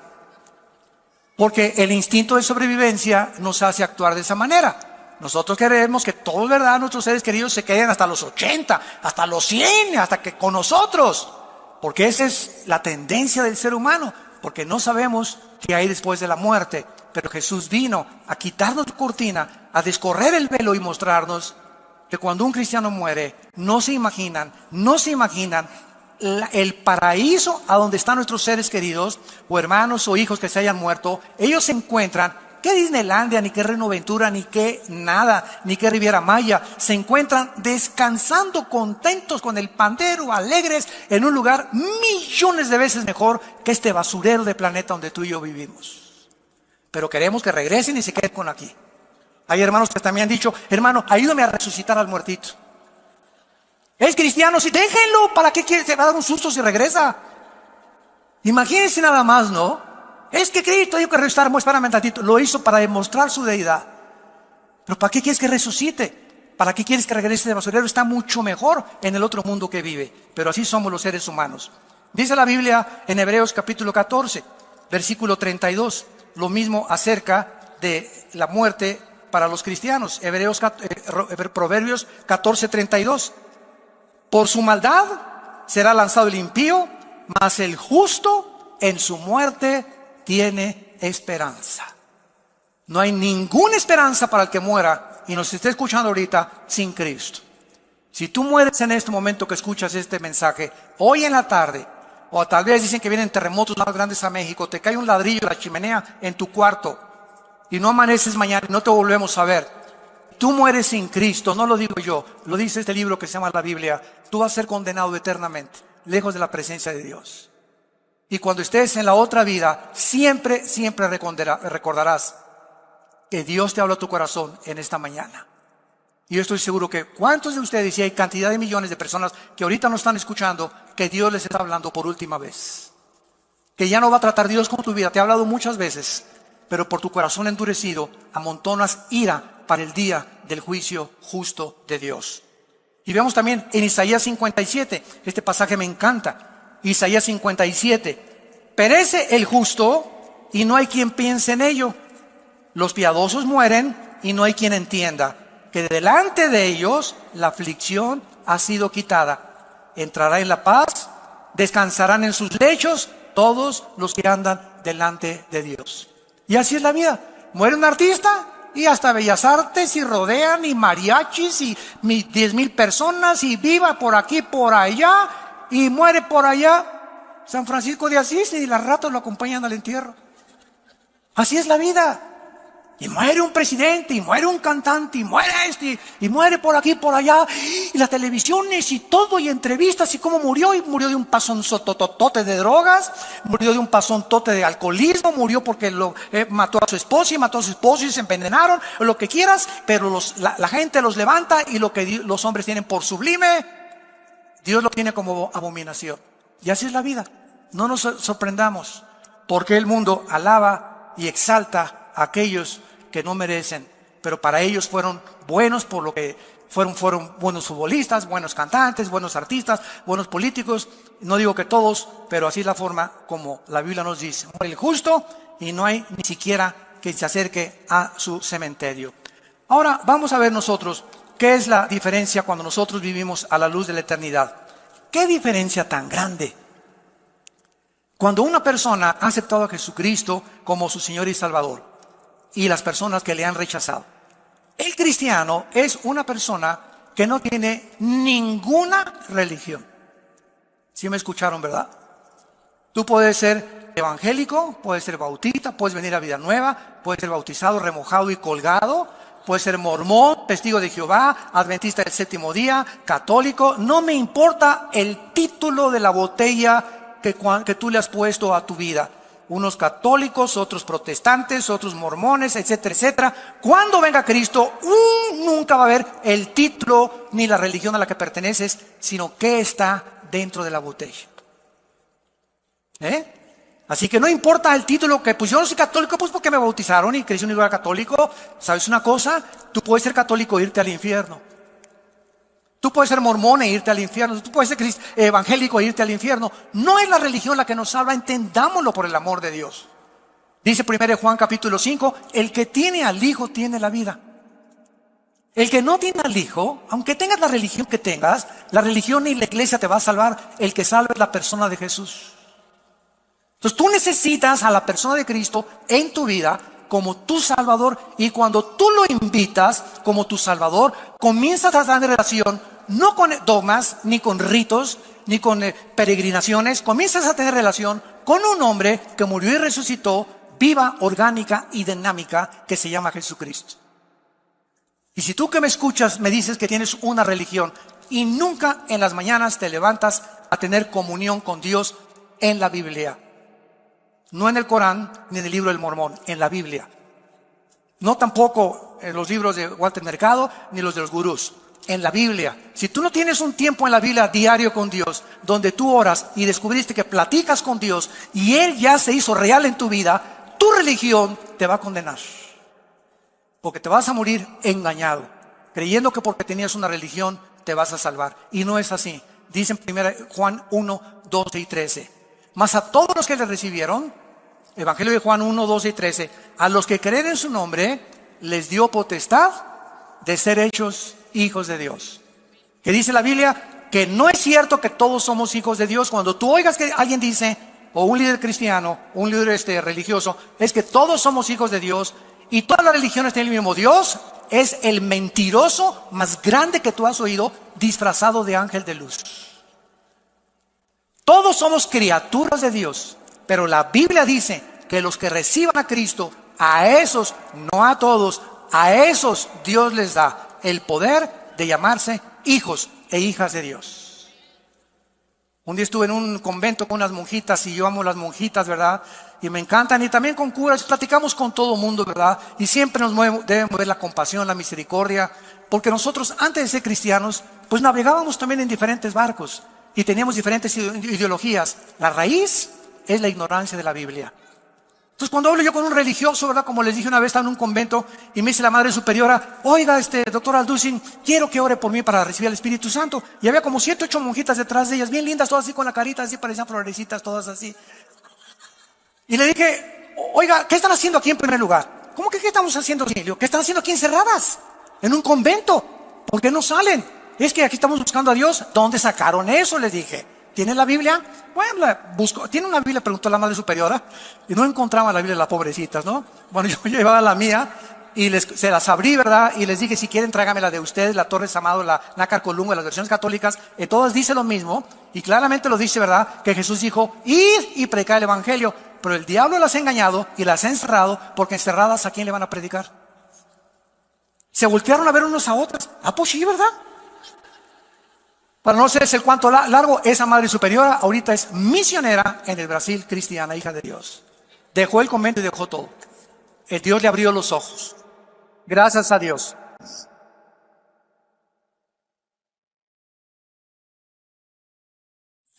Porque el instinto de sobrevivencia nos hace actuar de esa manera. Nosotros queremos que todos, ¿verdad?, nuestros seres queridos se queden hasta los 80, hasta los 100, hasta que con nosotros. Porque esa es la tendencia del ser humano. Porque no sabemos qué hay después de la muerte. Pero Jesús vino a quitarnos la cortina, a descorrer el velo y mostrarnos que cuando un cristiano muere, no se imaginan el paraíso a donde están nuestros seres queridos, o hermanos o hijos que se hayan muerto. Ellos se encuentran, ¿qué Disneylandia, ni qué Renoventura, ni qué nada, ni qué Riviera Maya? Se encuentran descansando, contentos, con el pandero, alegres, en un lugar millones de veces mejor que este basurero de planeta donde tú y yo vivimos. Pero queremos que regresen y se queden con aquí. Hay hermanos que también han dicho, hermano, ayúdame a resucitar al muertito. Es cristiano, sí, déjenlo, ¿para qué quiere? Se va a dar un susto si regresa. Imagínense nada más, ¿no? Es que Cristo dijo que resucitar, espérame un tantito, lo hizo para demostrar su deidad. Pero ¿para qué quieres que resucite? ¿Para qué quieres que regrese de basurero? Está mucho mejor en el otro mundo que vive. Pero así somos los seres humanos. Dice la Biblia en Hebreos capítulo 14, versículo 32, lo mismo acerca de la muerte para los cristianos. Proverbios 14, 32. Por su maldad será lanzado el impío, mas el justo en su muerte tiene esperanza. No hay ninguna esperanza para el que muera y nos esté escuchando ahorita sin Cristo. Si tú mueres en este momento que escuchas este mensaje, hoy en la tarde, o tal vez dicen que vienen terremotos más grandes a México, te cae un ladrillo de la chimenea en tu cuarto y no amaneces mañana y no te volvemos a ver. Tú mueres sin Cristo, no lo digo yo, lo dice este libro que se llama la Biblia. Tú vas a ser condenado eternamente, lejos de la presencia de Dios. Y cuando estés en la otra vida, siempre recordarás que Dios te habló a tu corazón en esta mañana. Y yo estoy seguro que cuántos de ustedes, y hay cantidad de millones de personas que ahorita no están escuchando, que Dios les está hablando por última vez. Que ya no va a tratar Dios con tu vida, te ha hablado muchas veces, pero por tu corazón endurecido amontonas ira para el día del juicio justo de Dios. Y vemos también en Isaías 57, este pasaje me encanta. Isaías 57, perece el justo y no hay quien piense en ello. Los piadosos mueren y no hay quien entienda que delante de ellos la aflicción ha sido quitada. Entrará en la paz, descansarán en sus lechos todos los que andan delante de Dios. Y así es la vida. Muere un artista y hasta Bellas Artes y rodean y mariachis y 10,000 personas y viva por aquí, por allá, y muere por allá San Francisco de Asís y las ratas lo acompañan al entierro. Así es la vida. Y muere un presidente, y muere un cantante, y muere y muere por aquí, por allá, y las televisiones y todo, y entrevistas, y cómo murió, y murió de un pasonzototote de drogas, murió de un pasonzote de alcoholismo, murió porque mató a su esposa, y mató a su esposo, y se envenenaron, o lo que quieras, pero la gente los levanta, y lo que los hombres tienen por sublime, Dios lo tiene como abominación. Y así es la vida. No nos sorprendamos, porque el mundo alaba y exalta a aquellos que no merecen, pero para ellos fueron buenos por lo que fueron buenos futbolistas, buenos cantantes, buenos artistas, buenos políticos. No digo que todos, pero así es la forma como la Biblia nos dice. Muere el justo y no hay ni siquiera que se acerque a su cementerio. Ahora vamos a ver nosotros qué es la diferencia cuando nosotros vivimos a la luz de la eternidad. ¿Qué diferencia tan grande? Cuando una persona ha aceptado a Jesucristo como su Señor y Salvador, y las personas que le han rechazado. El cristiano es una persona que no tiene ninguna religión. ¿Sí me escucharon, verdad? Tú puedes ser evangélico, puedes ser bautista, puedes venir a Vida Nueva, puedes ser bautizado, remojado y colgado, puedes ser mormón, testigo de Jehová, adventista del séptimo día, católico. No me importa el título de la botella que tú le has puesto a tu vida. Unos católicos, otros protestantes, otros mormones, etcétera, etcétera. Cuando venga Cristo, nunca va a haber el título ni la religión a la que perteneces, sino qué está dentro de la botella. Así que no importa el título que, pues yo no soy católico, pues porque me bautizaron y crecí en un lugar católico. ¿Sabes una cosa? Tú puedes ser católico e irte al infierno. Tú puedes ser mormón e irte al infierno. Tú puedes ser evangélico e irte al infierno. No es la religión la que nos salva, entendámoslo por el amor de Dios. Dice 1 Juan capítulo 5, el que tiene al Hijo tiene la vida. El que no tiene al Hijo, aunque tengas la religión que tengas, la religión y la iglesia te va a salvar. El que salva es la persona de Jesús. Entonces tú necesitas a la persona de Cristo en tu vida como tu Salvador, y cuando tú lo invitas como tu Salvador, comienzas a tener relación no con dogmas, ni con ritos, ni con peregrinaciones. Comienzas a tener relación con un hombre que murió y resucitó, viva, orgánica y dinámica, que se llama Jesucristo. Y si tú que me escuchas me dices que tienes una religión y nunca en las mañanas te levantas a tener comunión con Dios en la Biblia, no en el Corán ni en el libro del Mormón, en la Biblia. No tampoco en los libros de Walter Mercado ni los de los gurús, en la Biblia. Si tú no tienes un tiempo en la Biblia diario con Dios, donde tú oras y descubriste que platicas con Dios y Él ya se hizo real en tu vida, tu religión te va a condenar. Porque te vas a morir engañado, creyendo que porque tenías una religión te vas a salvar. Y no es así. Dice en 1 Juan 1, 12 y 13. Mas a todos los que le recibieron, Evangelio de Juan 1, 12 y 13, a los que creen en su nombre, les dio potestad de ser hechos hijos de Dios. Que dice la Biblia que no es cierto que todos somos hijos de Dios. Cuando tú oigas que alguien dice, o un líder cristiano, o un líder religioso, es que todos somos hijos de Dios y todas las religiones tienen el mismo Dios, es el mentiroso más grande que tú has oído, disfrazado de ángel de luz. Todos somos criaturas de Dios, pero la Biblia dice que los que reciban a Cristo, a esos, no a todos, a esos Dios les da el poder de llamarse hijos e hijas de Dios. Un día estuve en un convento con unas monjitas, y yo amo las monjitas, ¿verdad? Y me encantan, y también con curas, platicamos con todo mundo, ¿verdad? Y siempre debe mover la compasión, la misericordia, porque nosotros antes de ser cristianos, pues navegábamos también en diferentes barcos, y teníamos diferentes ideologías. La raíz es la ignorancia de la Biblia. Entonces cuando hablo yo con un religioso, ¿verdad? Como les dije una vez, estaba en un convento y me dice la madre superiora, oiga, doctor Alducin, quiero que ore por mí para recibir el Espíritu Santo. Y había como 7, 8 monjitas detrás de ellas, bien lindas, todas así con la carita, así parecían florecitas, todas así. Y le dije, oiga, ¿qué están haciendo aquí en primer lugar? ¿Cómo que qué estamos haciendo aquí? ¿Qué están haciendo aquí encerradas? En un convento. ¿Por qué no salen? Es que aquí estamos buscando a Dios. ¿Dónde sacaron eso? Les dije. ¿Tiene la Biblia? Bueno, la busco. ¿Tiene una Biblia? Preguntó la madre superiora. Y no encontraba la Biblia, las pobrecitas, ¿no? Bueno, yo llevaba la mía y se las abrí, ¿verdad? Y les dije, si quieren, tráigame la de ustedes, la Torres Amado, la Nácar Colunga, las versiones católicas. En todas dice lo mismo. Y claramente lo dice, ¿verdad? Que Jesús dijo, id y predicar el Evangelio. Pero el diablo las ha engañado y las ha encerrado, porque encerradas, ¿a quién le van a predicar? Se voltearon a ver unos a otras. Ah, pues sí, ¿verdad? Para no hacerse el cuento largo, esa madre superiora ahorita es misionera en el Brasil, cristiana, hija de Dios. Dejó el convento y dejó todo. El Dios le abrió los ojos. Gracias a Dios.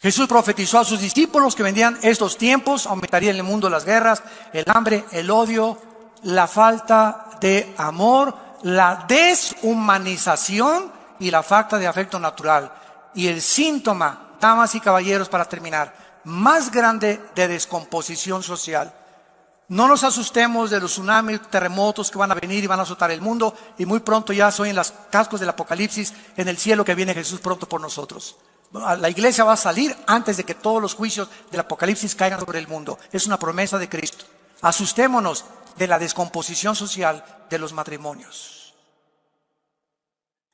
Jesús profetizó a sus discípulos que vendrían estos tiempos, aumentaría en el mundo las guerras, el hambre, el odio, la falta de amor, la deshumanización y la falta de afecto natural. Y el síntoma, damas y caballeros, para terminar, más grande de descomposición social. No nos asustemos de los tsunamis, terremotos que van a venir y van a azotar el mundo, y muy pronto ya soy en los cascos del Apocalipsis, en el cielo que viene Jesús pronto por nosotros. La iglesia va a salir antes de que todos los juicios del Apocalipsis caigan sobre el mundo. Es una promesa de Cristo. Asustémonos de la descomposición social de los matrimonios.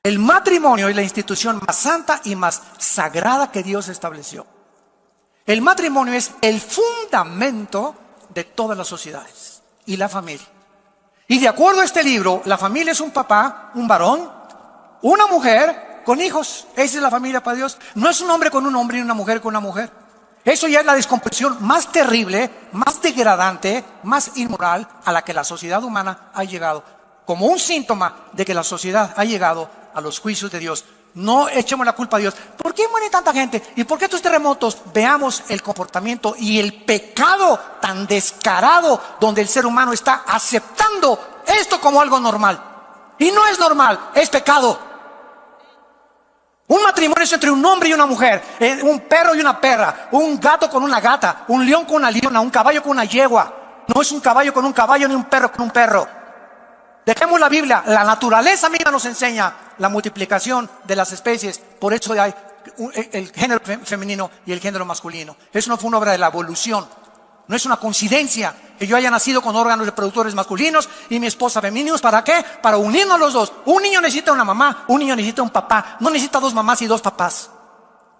El matrimonio es la institución más santa y más sagrada que Dios estableció. El matrimonio es el fundamento de todas las sociedades y la familia. Y de acuerdo a este libro, la familia es un papá, un varón, una mujer con hijos. Esa es la familia para Dios. No es un hombre con un hombre y una mujer con una mujer. Eso ya es la descomposición más terrible, más degradante, más inmoral a la que la sociedad humana ha llegado. Como un síntoma de que la sociedad ha llegado a los juicios de Dios. No echemos la culpa a Dios. ¿Por qué muere tanta gente? ¿Y por qué estos terremotos? Veamos el comportamiento y el pecado tan descarado donde el ser humano está aceptando esto como algo normal. Y no es normal, es pecado. Un matrimonio es entre un hombre y una mujer, un perro y una perra, un gato con una gata, un león con una leona, un caballo con una yegua. No es un caballo con un caballo ni un perro con un perro. Dejemos la Biblia, la naturaleza misma nos enseña la multiplicación de las especies. Por eso hay el género femenino y el género masculino. Eso no fue una obra de la evolución. No es una coincidencia que yo haya nacido con órganos reproductores masculinos y mi esposa femeninos. ¿Para qué? Para unirnos los dos. Un niño necesita una mamá, un niño necesita un papá. No necesita dos mamás y dos papás.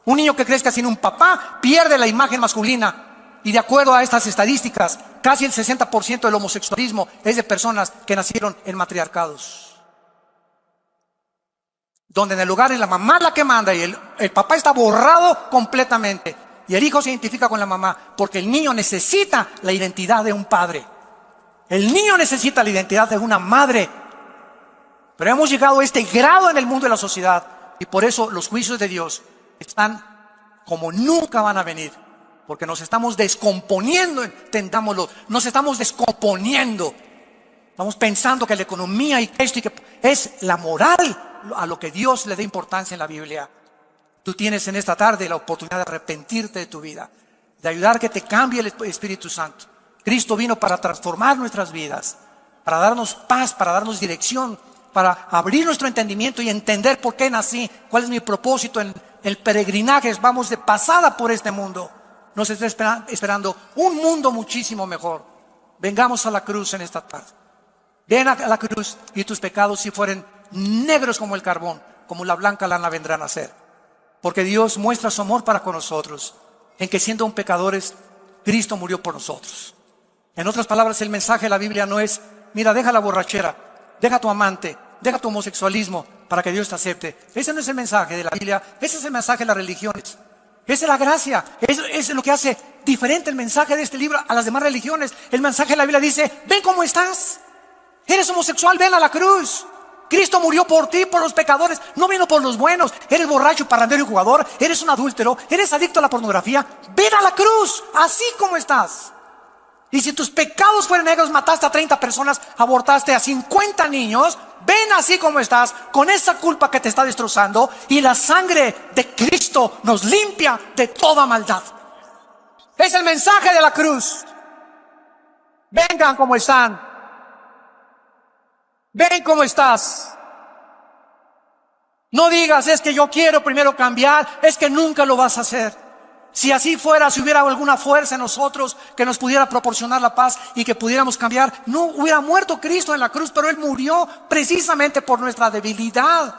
Un niño que crezca sin un papá pierde la imagen masculina. Y de acuerdo a estas estadísticas, casi el 60% del homosexualismo es de personas que nacieron en matriarcados. Donde en el lugar es la mamá la que manda y el papá está borrado completamente. Y el hijo se identifica con la mamá porque el niño necesita la identidad de un padre. El niño necesita la identidad de una madre. Pero hemos llegado a este grado en el mundo de la sociedad y por eso los juicios de Dios están como nunca van a venir. Porque nos estamos descomponiendo, entendámoslo, nos estamos descomponiendo. Estamos pensando que la economía y esto y que es la moral a lo que Dios le da importancia en la Biblia. Tú tienes en esta tarde la oportunidad de arrepentirte de tu vida, de ayudar a que te cambie el Espíritu Santo. Cristo vino para transformar nuestras vidas, para darnos paz, para darnos dirección, para abrir nuestro entendimiento y entender por qué nací, cuál es mi propósito en el peregrinaje. Vamos de pasada por este mundo. Nos está esperando un mundo muchísimo mejor. Vengamos a la cruz en esta tarde. Ven a la cruz y tus pecados, si fueren negros como el carbón, como la blanca lana, vendrán a ser. Porque Dios muestra su amor para con nosotros, en que siendo un pecadores, Cristo murió por nosotros. En otras palabras, el mensaje de la Biblia no es: mira, deja la borrachera, deja tu amante, deja tu homosexualismo para que Dios te acepte. Ese no es el mensaje de la Biblia, ese es el mensaje de las religiones. Esa es la gracia, es lo que hace diferente el mensaje de este libro a las demás religiones. El mensaje de la Biblia dice: ven cómo estás, eres homosexual, ven a la cruz. Cristo murió por ti, por los pecadores, no vino por los buenos. Eres borracho, parrandero y jugador, eres un adúltero, eres adicto a la pornografía, ven a la cruz, así como estás. Y si tus pecados fueron negros, mataste a 30 personas, abortaste a 50 niños, ven así como estás, con esa culpa que te está destrozando, y la sangre de Cristo nos limpia de toda maldad. Es el mensaje de la cruz. Vengan como están. Ven cómo estás. No digas: es que yo quiero primero cambiar. Es que nunca lo vas a hacer. Si así fuera, si hubiera alguna fuerza en nosotros que nos pudiera proporcionar la paz y que pudiéramos cambiar, no hubiera muerto Cristo en la cruz. Pero Él murió precisamente por nuestra debilidad,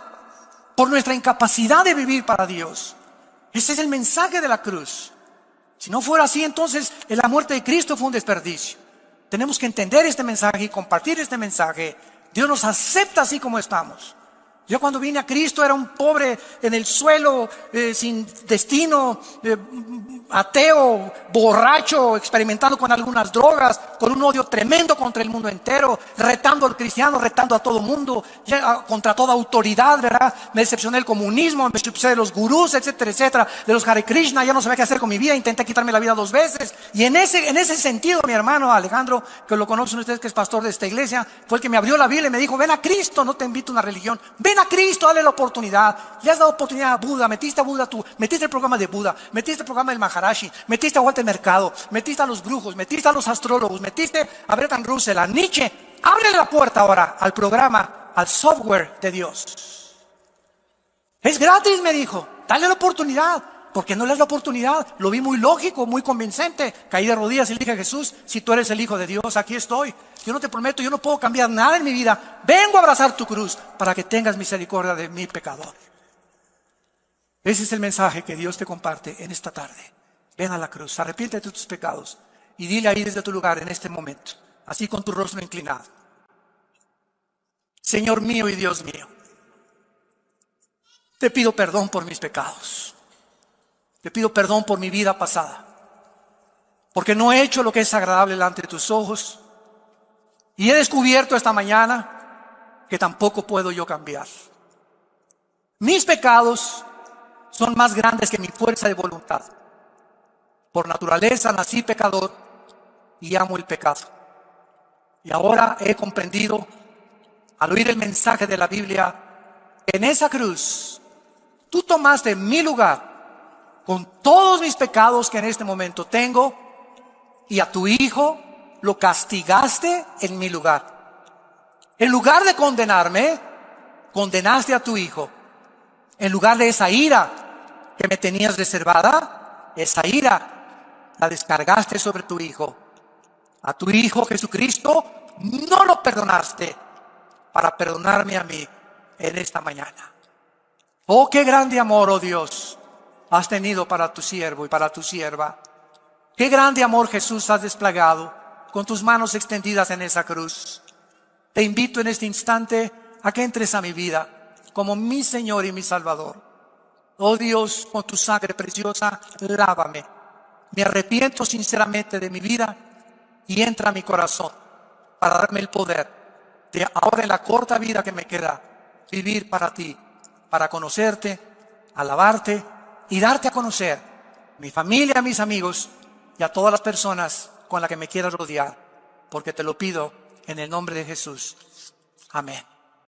por nuestra incapacidad de vivir para Dios. Ese es el mensaje de la cruz. Si no fuera así, entonces la muerte de Cristo fue un desperdicio. Tenemos que entender este mensaje y compartir este mensaje. Dios nos acepta así como estamos. Yo cuando vine a Cristo era un pobre en el suelo, sin destino, ateo, borracho, experimentando con algunas drogas, con un odio tremendo contra el mundo entero, retando al cristiano, retando a todo mundo, contra toda autoridad, ¿verdad? Me decepcioné del comunismo, me decepcioné de los gurús, etcétera, etcétera, de los Hare Krishna. Ya no sabía qué hacer con mi vida, intenté quitarme la vida 2 veces. Y en ese sentido, mi hermano Alejandro, que lo conocen ustedes, que es pastor de esta iglesia, fue el que me abrió la Biblia y me dijo: ven a Cristo, no te invito a una religión, ven a Cristo, dale la oportunidad. Le has dado oportunidad a Buda, metiste a Buda tú, metiste el programa de Buda, metiste el programa del Maharashi, metiste a Walter Mercado, metiste a los brujos, metiste a los astrólogos, metiste a Bertrand Russell, a Nietzsche. Ábrele la puerta ahora al programa, al software de Dios. Es gratis, me dijo, dale la oportunidad. ¿Por qué no le das la oportunidad? Lo vi muy lógico, muy convincente. Caí de rodillas y le dije: Jesús, si tú eres el Hijo de Dios, aquí estoy. Yo no te prometo, yo no puedo cambiar nada en mi vida. Vengo a abrazar tu cruz para que tengas misericordia de mi pecador. Ese es el mensaje que Dios te comparte en esta tarde. Ven a la cruz, arrepiéntete de tus pecados y dile ahí desde tu lugar en este momento, así con tu rostro inclinado: Señor mío y Dios mío, te pido perdón por mis pecados. Te pido perdón por mi vida pasada, porque no he hecho lo que es agradable delante de tus ojos. Y he descubierto esta mañana que tampoco puedo yo cambiar. Mis pecados son más grandes que mi fuerza de voluntad. Por naturaleza nací pecador y amo el pecado. Y ahora he comprendido, al oír el mensaje de la Biblia, que en esa cruz tú tomaste mi lugar con todos mis pecados que en este momento tengo, y a tu Hijo lo castigaste en mi lugar. En lugar de condenarme, condenaste a tu Hijo. En lugar de esa ira que me tenías reservada, esa ira la descargaste sobre tu Hijo. A tu Hijo Jesucristo no lo perdonaste para perdonarme a mí en esta mañana. Oh, qué grande amor, oh Dios, has tenido para tu siervo y para tu sierva. Qué grande amor, Jesús, has desplegado con tus manos extendidas en esa cruz. Te invito en este instante a que entres a mi vida como mi Señor y mi Salvador. Oh Dios, con tu sangre preciosa, lávame. Me arrepiento sinceramente de mi vida y entra a mi corazón para darme el poder de ahora, en la corta vida que me queda, vivir para ti, para conocerte, alabarte y darte a conocer mi familia, mis amigos y a todas las personas con las que me quieras rodear, porque te lo pido en el nombre de Jesús. Amén.